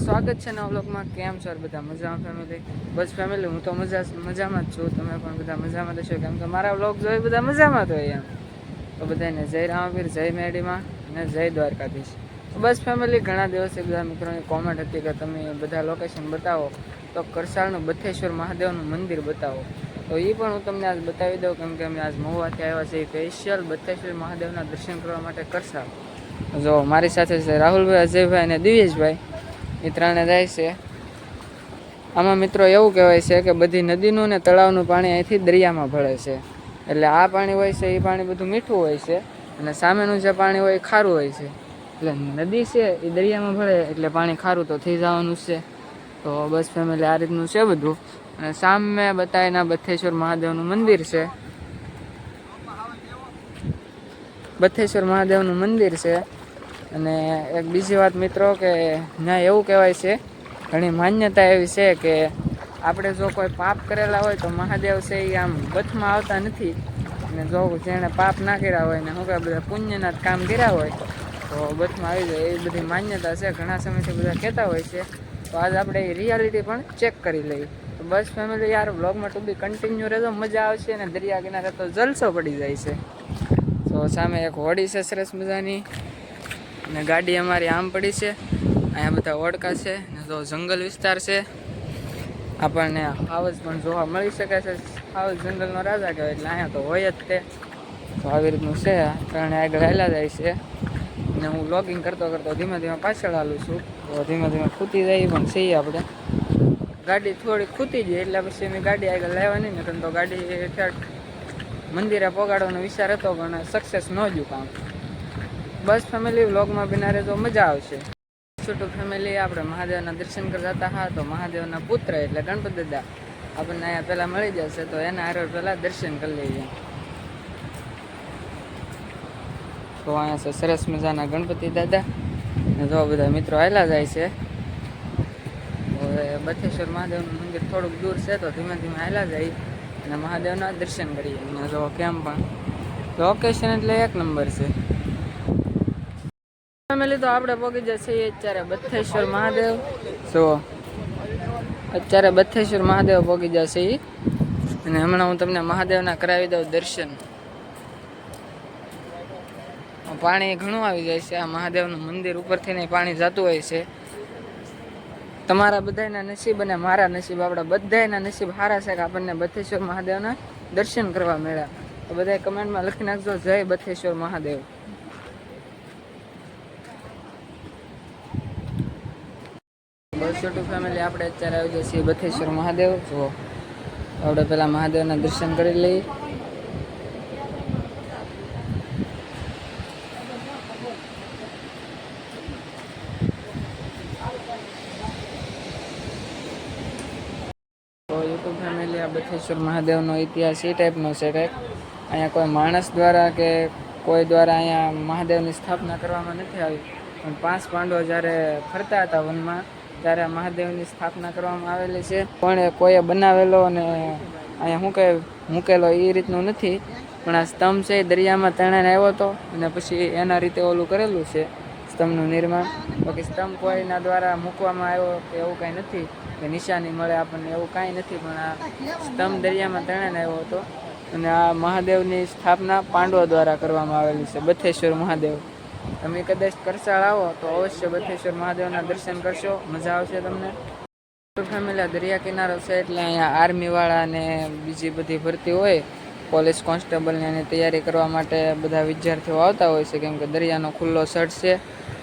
સ્વાગત છે નવા વ્લોગમાં. કેમ છો બધા? મજામાં ફેમિલી? બસ ફેમિલી, હું તો મજામાં જ છું. તમે પણ બધા મજામાં જ છો, કેમ કે મારા વ્લોગ જોઈ બધા મજામાં જ હોય એમ. તો બધાને જય રામવીર, જય મેડીમાં અને જય દ્વારકાધીશ. બસ ફેમિલી, ઘણા દિવસે બધા મિત્રોની કોમેન્ટ હતી કે તમે બધા લોકેશન બતાવો, તો કરસાળનું બથેશ્વર મહાદેવનું મંદિર બતાવો. તો એ પણ હું તમને આજ બતાવી દઉં, કેમ કે અમે આજ મહુવાથી આવ્યા છીએ સ્પેશિયલ બથેશ્વર મહાદેવના દર્શન કરવા માટે કરસાળ. જો મારી સાથે છે રાહુલભાઈ, અજયભાઈ અને દિવેશભાઈ, એ ત્રણે જાય છે. આમાં મિત્રો એવું કહેવાય છે કે બધી નદીનું ને તળાવનું પાણી અહીંથી દરિયામાં ભળે છે. એટલે આ પાણી હોય છે એ પાણી બધું મીઠું હોય છે, અને સામેનું જે પાણી હોય એ ખારું હોય છે. એટલે નદી છે એ દરિયામાં ભળે એટલે પાણી ખારું તો થઈ જવાનું છે. તો બસ ફેમિલી, આ રીતનું છે બધું. અને સામે બતાવીને બથેશ્વર મહાદેવનું મંદિર છે. બથેશ્વર મહાદેવનું મંદિર છે. અને એક બીજી વાત મિત્રો, કે ત્યાં એવું કહેવાય છે, ઘણી માન્યતા એવી છે કે આપણે જો કોઈ પાપ કરેલા હોય તો મહાદેવ છે એ આમ વચમાં આવતા નથી. અને જો જેણે પાપ ના કર્યા હોય ને શું કે બધા પુણ્યના કામ કર્યા હોય તો બસમાં આવી જાય, એવી બધી માન્યતા છે. ઘણા સમયથી બધા કહેતા હોય છે. તો આજ આપણે એ રિયાલિટી પણ ચેક કરી લઈએ. તો બસ ફેમિલી યાર, વ્લોગમાં ટુ બી કન્ટિન્યુ રહેજો, મજા આવશે. અને દરિયા કિનારે તો જલસો પડી જાય છે. તો સામે એક હોડી છે સરસ મજાની, અને ગાડી અમારી આમ પડી છે. અહીંયા બધા ઓડકા છે, ને જો જંગલ વિસ્તાર છે. આપણને હાવજ પણ જોવા મળી શકે છે. હાવજ જંગલનો રાજા કહેવાય, એટલે અહીંયા તો હોય જ તે. તો આવી રીતનું છે. ત્રણે આગળ હાલ્યા જાય છે, અને હું વ્લોગિંગ કરતો કરતો ધીમે ધીમે પાછળ હાલું છું. તો ધીમે ધીમે ખૂતી જાય પણ છીએ આપણે. ગાડી થોડી ખૂતી જાય એટલે પછી મેં ગાડી આગળ લાવવા નહીં, ને તો ગાડી ઠેઠ મંદિરે પોગાડવાનો વિચાર હતો, પણ સક્સેસ ન ગયું કામ. બસ ફેમિલી, વ્લોગમાં બિના રહેજો, મજા આવશે. છોટું ફેમિલી, આપણે મહાદેવના દર્શન કરતા હતા. હા, તો મહાદેવના પુત્ર એટલે ગણપતિ દાદા આપણને અહીંયા પહેલાં મળી જશે, તો એના હારે પહેલાં દર્શન કરી લઈએ. તો અહીંયા છે સરસ મજાના ગણપતિ દાદા, ને જો બધા મિત્રો આવેલા જાય છે. હવે બથેશ્વર મહાદેવનું મંદિર થોડુંક દૂર છે, તો ધીમે ધીમે આવેલા જાય અને મહાદેવના દર્શન કરીએ. અને જો કેમ પણ લોકેશન એટલે એક નંબર છે. ફેમિલી, તો આપણે પહોંચી જશે અત્યારે બથેશ્વર મહાદેવ. જો અત્યારે બથેશ્વર મહાદેવ પહોંચી જશે એ, અને હમણાં હું તમને મહાદેવના કરાવી દઉં દર્શન. પાણી ઘણું આવી જાય છે. આ મહાદેવનું મંદિર ઉપરથી નહીં પાણી જતું હોય છે. તમારા બધાના નસીબ અને મારા નસીબ, આપણા બધાના નસીબ સારા છે કે આપણને બથેશ્વર મહાદેવના દર્શન કરવા મળ્યા. તો બધા કમેન્ટમાં લખી નાખજો, જય બથેશ્વર મહાદેવ. બસ છોટું ફેમિલી, આપણે અત્યારે આવી જઈએ છીએ બથેશ્વર મહાદેવ. જો આપણે પહેલાં મહાદેવના દર્શન કરી લઈએ. તો યુટ્યુબ ફેમિલી, આ બથેશ્વર મહાદેવનો ઇતિહાસ એ ટાઈપનો છે કંઈક. અહીંયા કોઈ માણસ દ્વારા કે કોઈ દ્વારા અહીંયા મહાદેવની સ્થાપના કરવામાં નથી આવી, પણ 5 પાંડવો જ્યારે ફરતા હતા વનમાં, ત્યારે મહાદેવની સ્થાપના કરવામાં આવેલી છે. પણ કોઈએ બનાવેલો અને અહીંયા શું કહે મૂકેલો એ રીતનું નથી, પણ આ સ્તંભ છે એ દરિયામાં તણાઈને આવ્યો હતો, અને પછી એના રીતે ઓલું કરેલું છે સ્તંભનું નિર્માણ. બાકી સ્તંભ કોઈના દ્વારા મૂકવામાં આવ્યો કે એવું કાંઈ નથી કે નિશાની મળે આપણને, એવું કાંઈ નથી. પણ આ સ્તંભ દરિયામાં તણાઈને આવ્યો હતો, અને આ મહાદેવની સ્થાપના પાંડવો દ્વારા કરવામાં આવેલી છે. બથેશ્વર મહાદેવ, તમે કદાચ કરસાળ આવો તો અવશ્ય બથેશ્વર મહાદેવના દર્શન કરશો, મજા આવશે તમને. ફેમિલી, દરિયા કિનારો છે એટલે અહીંયા આર્મીવાળા અને બીજી બધી ભરતી હોય, પોલીસ કોન્સ્ટેબલની એની તૈયારી કરવા માટે બધા વિદ્યાર્થીઓ આવતા હોય છે, કેમ કે દરિયાનો ખુલ્લો સટ છે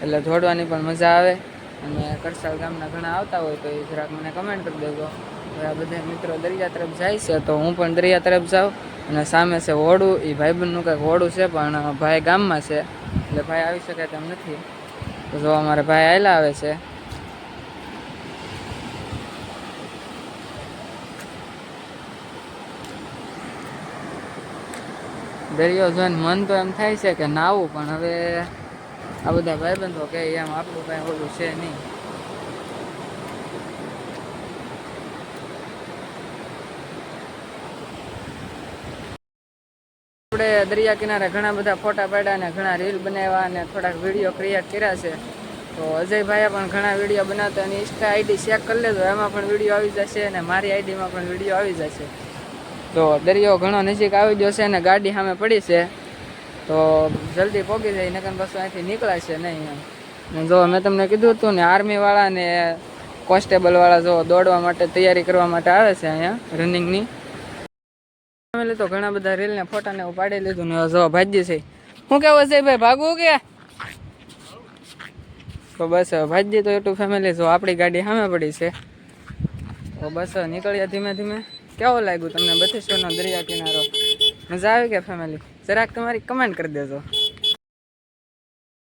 એટલે દોડવાની પણ મજા આવે. અને કરસાળ ગામના ઘણા આવતા હોય તો એ જરાક મને કમેન્ટ કરી દેજો. હવે આ બધા મિત્રો દરિયા તરફ જાય છે, તો હું પણ દરિયા તરફ જાઉં. અને સામે છે હોડું, એ ભાઈબંધનું કંઈક હોડું છે, પણ ભાઈ ગામમાં છે એટલે ભાઈ આવી શકે તેમ નથી. તો જો અમારે ભાઈ આવેલા આવે છે. દરિયો જોઈને મન તો એમ થાય છે કે નાવું, પણ હવે આ બધા ભાઈબંધો કે એમ આપણું કાંઈ ઓલું છે નહીં. આપણે દરિયા કિનારે ઘણા બધા ફોટા પાડ્યા અને ઘણા રીલ બનાવ્યા અને થોડાક વિડીયો ક્રિએટ કર્યા છે. તો અજયભાઈએ પણ ઘણા વિડીયો બનાવતા અને ઇન્સ્ટા આઈડી ચેક કરી લેજો, એમાં પણ વિડીયો આવી જશે અને મારી આઈડીમાં પણ વિડીયો આવી જશે. તો દરિયો ઘણો નજીક આવી ગયો છે અને ગાડી સામે પડી છે, તો જલ્દી પહોંચી જાય, નકર પાછું અહીંથી નીકળાશે નહીં એમ. ને જો મેં તમને કીધું હતું ને, આર્મીવાળા ને કોન્સ્ટેબલવાળા જો દોડવા માટે તૈયારી કરવા માટે આવે છે અહીંયા રનિંગની. ફેમિલી તો ઘણા બધા રીલ ને ફોટા ને એવું પાડી લીધું ને જો ભાજી છે. શું કેવું છે ભાઈ, ભાગવું કે? તો બસ ભાજી તો એટલું ફેમિલી જો આપણી ગાડી સામે પડી છે, તો બસ નીકળ્યા ધીમે ધીમે. કેવો લાગ્યું તમને બથેશ્વરનો દરિયા કિનારો? મજા આવી કે ફેમિલી? જરાક તમારી કમેન્ટ કરી દેજો.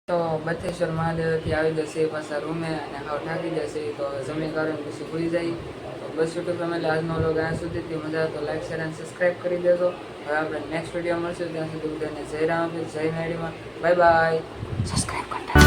તો બથેશ્વર મહાદેવથી આવી જશે પાછા રૂમે અને હાવ થાકી જશે, તો જમી કરીને પછી ભૂલી જાય. તો બસ યુટ્યુબ ફેમિલી આજનો વ્લોગ અહીંયા સુધીથી મજા તો લાઈક શેર અને સબસ્ક્રાઈબ કરી દેજો. હવે આપણે નેક્સ્ટ વિડીયો મળશું, ત્યાં સુધી બધાને જય રામ, જય મેડીમાં, બાય બાય. સબસ્ક્રાઈબ કરતા